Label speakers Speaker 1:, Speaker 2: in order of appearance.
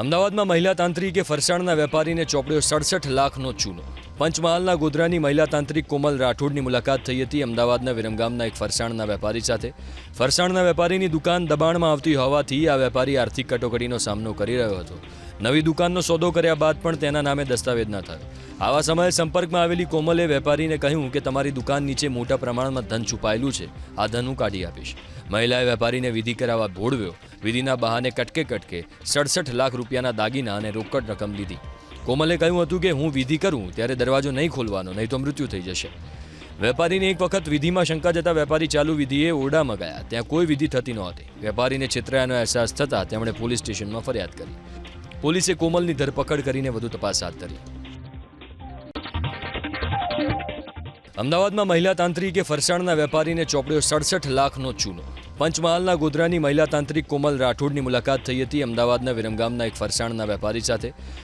Speaker 1: અમદાવાદમાં મહિલા તાંત્રિકે ફરસાણના વેપારીને ચોપડ્યો 67 લાખનો ચૂનો। પંચમહાલના ગોધરાની મહિલા તાંત્રિક કોમલ રાઠોડની મુલાકાત થઈ હતી અમદાવાદના વિરમગામના એક ફરસાણના વેપારી સાથે। ફરસાણના વેપારીની દુકાન દબાણમાં આવતી હોવાથી આ વેપારી આર્થિક કટોકટીનો સામનો કરી રહ્યો હતો। નવી દુકાનનો સોદો કર્યા બાદ પણ તેના નામે દસ્તાવેજ ન થયો। આવા સમયે સંપર્કમાં આવેલી કોમલે વેપારીને કહ્યું કે તમારી દુકાન નીચે મોટા પ્રમાણમાં ધન છુપાયેલું છે, આ ધન હું કાઢી આપીશ। મહિલાએ વેપારીને વિધિ કરાવવા ભોળવ્યો। વિધિના બહાને કટકે 67 લાખ રૂપિયાના દાગીના અને રોકડ રકમ લીધી। કોમલે કહ્યું હતું કે હું વિધિ કરું ત્યારે દરવાજો નહીં ખોલવાનો, નહીં તો મૃત્યુ થઈ જશે। વેપારીને એક વખત વિધિમાં શંકા જતા વેપારી ચાલુ વિધિએ ઓરડામાં ગયા, ત્યાં કોઈ વિધિ થતી નહોતી। વેપારીને છેતરાયાનો અહેસાસ થતાં તેમણે પોલીસ સ્ટેશનમાં ફરિયાદ કરી। પોલીસે કોમલની ધરપકડ કરીને વધુ તપાસ હાથ ધરી। અમદાવાદમાં મહિલા તાંત્રિકે ફરસાણના વેપારીને ચોપડ્યો 67 લાખનો ચૂનો। પંચમહાલના ગોધરાની મહિલા તાંત્રિક કોમલ રાઠોડની મુલાકાત થઈ હતી અમદાવાદના વિરમગામના એક ફરસાણના વેપારી સાથે।